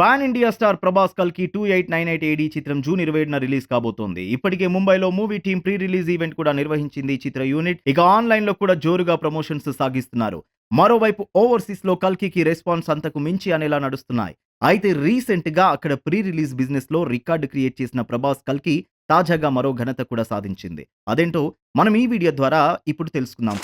Pan India star Prabhas కల్కి 2898 ఏడీ చిత్రం June 27న release కాబోతోంది. ఇప్పటికే ముంబైలో movie team pre release event కూడా నిర్వహించింది ఈ చిత్ర యూనిట్. ఇక ఆన్‌లైన్ లో కూడా జోరుగా ప్రమోషన్స్ సాగిస్తున్నారు. మరోవైపు ఓవర్‌సీస్ లో కల్కికి రెస్పాన్స్ అంతకు మించి అనేలా నడుస్తున్నాయి. అయితే రీసెంట్ గా అక్కడ ప్రీ రిలీజ్ బిజినెస్ లో రికార్డ్ క్రియేట్ చేసిన ప్రభాస్ కల్కి తాజాగా మరో ఘనత కూడా సాధించింది. అదేంటో మనం ఈ వీడియో ద్వారా ఇప్పుడు తెలుసుకుందాం.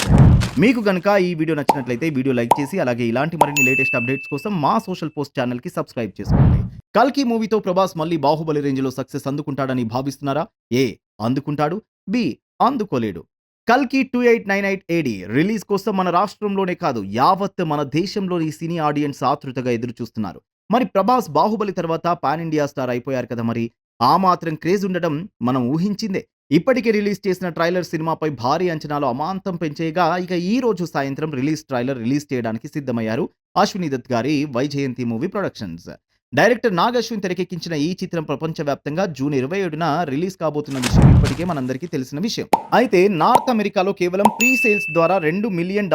మీకు గనుక ఈ వీడియో నచ్చినట్లయితే వీడియో లైక్ చేసి అలాగే ఇలాంటి మరిన్ని లేటెస్ట్ అప్డేట్స్ కోసం మా సోషల్ పోస్ట్ ఛానల్ కి సబ్స్క్రైబ్ చేసుకోండి. కల్కి మూవీతో ప్రభాస్ మళ్ళీ బాహుబలి రేంజ్ లో సక్సెస్ అందుకుంటాడని భావిస్తున్నారా? ఏ అందుకుంటాడు, బి అందుకోలేడు. కల్కి 2898 ఏడీ రిలీజ్ కోసం మన రాష్ట్రంలోనే కాదు యావత్ మన దేశంలోని సినీ ఆడియన్స్ ఆతృతగా ఎదురు చూస్తున్నారు. మరి ప్రభాస్ బాహుబలి తర్వాత పాన్ ఇండియా స్టార్ అయిపోయారు కదా మరి. ఆ మాత్రం క్రేజ్ ఉండడం మనం ఊహించిందే. ఇప్పటికే రిలీజ్ చేసిన ట్రైలర్ సినిమాపై భారీ అంచనాలు అమాంతం పెంచేయగా ఇక ఈ రోజు సాయంత్రం ట్రైలర్ రిలీజ్ చేయడానికి సిద్ధమయ్యారు అశ్విని దత్ గారి Vyjayanthi movie productions. Director Nag Ashwin తెరకెక్కించిన ఈ చిత్రం ప్రపంచవ్యాప్తంగా జూన్ 27న రిలీజ్ కాబోతున్న విషయం ఇప్పటికే మనందరికీ తెలిసిన విషయం. అయితే నార్త్ అమెరికాలో కేవలం ప్రీ సేల్స్ ద్వారా $2 మిలియన్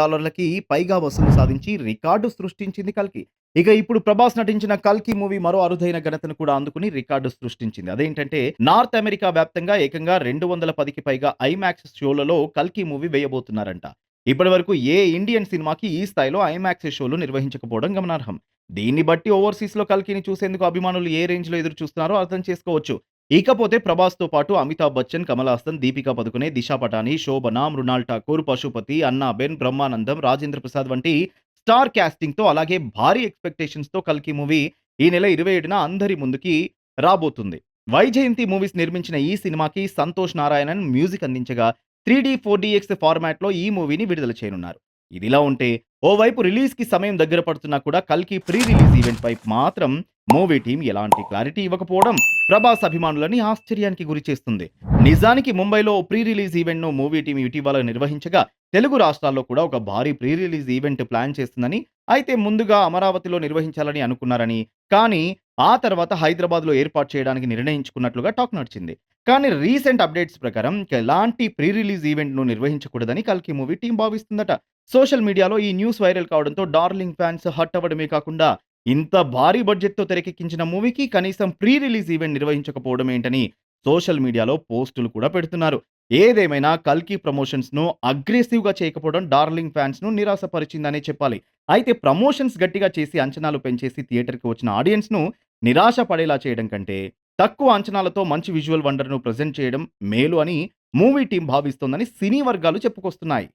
పైగా వసూలు సాధించి రికార్డు సృష్టించింది కల్కి. ఇక ఇప్పుడు ప్రభాస్ నటించిన కల్కి మూవీ మరో అరుదైన ఘనతను కూడా అందుకుని రికార్డు సృష్టించింది. అదేంటంటే నార్త్ అమెరికా వ్యాప్తంగా ఏకంగా 210కి పైగా ఐమాక్స్ షోలలో కల్కి మూవీ వేయబోతున్నారంట. ఇప్పటి వరకు ఏ ఇండియన్ సినిమాకి ఈ స్థాయిలో ఐమాక్స్ షోలు నిర్వహించకపోవడం గమనార్హం. దీన్ని బట్టి ఓవర్సీస్ లో కల్కిని చూసేందుకు అభిమానులు ఏ రేంజ్ లో ఎదురు చూస్తున్నారో అర్థం చేసుకోవచ్చు. ఇకపోతే ప్రభాస్ తో పాటు అమితాబ్ బచ్చన్, కమల్ హాసన్, దీపికా పదుకునే, దిశా పటాని, శోభన, మృణాల్ ఠాకూర్, పశుపతి, అన్నా బెన్, బ్రహ్మానందం, రాజేంద్ర ప్రసాద్ వంటి స్టార్ కాస్టింగ్ తో అలాగే భారీ ఎక్స్‌పెక్టేషన్స్ తో కల్కి మూవీ ఈ నెల 27న అందరి ముందుకి రాబోతుంది. వైజయంతి మూవీస్ నిర్మించిన ఈ సినిమాకి సంతోష్ నారాయణన్ మ్యూజిక్ అందించగా 3D, 4DX ఫార్మాట్‌లో ఈ మూవీని విడుదల చేయనున్నారు. ఇదిలా ఉంటే ఓవైపు రిలీజ్‌కి సమయం దగ్గర పడుతున్నా కూడా కల్కి ప్రీ రిలీజ్ ఈవెంట్ పై మాత్రం మూవీ టీమ్ ఎలాంటి క్లారిటీ ఇవ్వకపోవడం ప్రభాస్ అభిమానులని ఆశ్చర్యానికి గురిచేస్తుంది. నిజానికి ముంబైలో ప్రీ రిలీజ్ ఈవెంట్‌ను మూవీ టీమ్ ఇటీవల నిర్వహించగా తెలుగు రాష్ట్రాల్లో కూడా ఒక భారీ ప్రీ రిలీజ్ ఈవెంట్ ప్లాన్ చేస్తుందని, అయితే ముందుగా అమరావతిలో నిర్వహించాలని అనుకున్నారని, కానీ ఆ తర్వాత హైదరాబాద్‌లో ఏర్పాటు చేయడానికి నిర్ణయించుకున్నట్లుగా టాక్ నడిచింది. కానీ రీసెంట్ అప్డేట్స్ ప్రకారం ఎలాంటి ప్రీ రిలీజ్ ఈవెంట్‌ను నిర్వహించకూడదని కల్కి మూవీ టీమ్ భావిస్తుందట. సోషల్ మీడియాలో ఈ న్యూస్ వైరల్ కావడంతో డార్లింగ్ ఫ్యాన్స్ హర్ట్ అవ్వడమే కాకుండా ఇంత భారీ బడ్జెట్‌తో తెరకెక్కించిన మూవీకి కనీసం ప్రీ రిలీజ్ ఈవెంట్ నిర్వహించకపోవడం ఏంటని సోషల్ మీడియాలో పోస్టులు కూడా పెడుతున్నారు. ఏదేమైనా కల్కి ప్రమోషన్స్‌ను అగ్రెసివ్‌గా చేయకపోవడం డార్లింగ్ ఫ్యాన్స్‌ను నిరాశపరిచిందనే చెప్పాలి. అయితే ప్రమోషన్స్ గట్టిగా చేసి అంచనాలు పెంచేసి థియేటర్‌కి వచ్చిన ఆడియన్స్‌ను నిరాశ పడేలా చేయడం కంటే తక్కువ అంచనాలతో మంచి విజువల్ వండర్‌ను ప్రెజెంట్ చేయడం మేలు అని మూవీ టీమ్ భావిస్తోందని సినీ వర్గాలు చెప్పుకొస్తున్నాయి.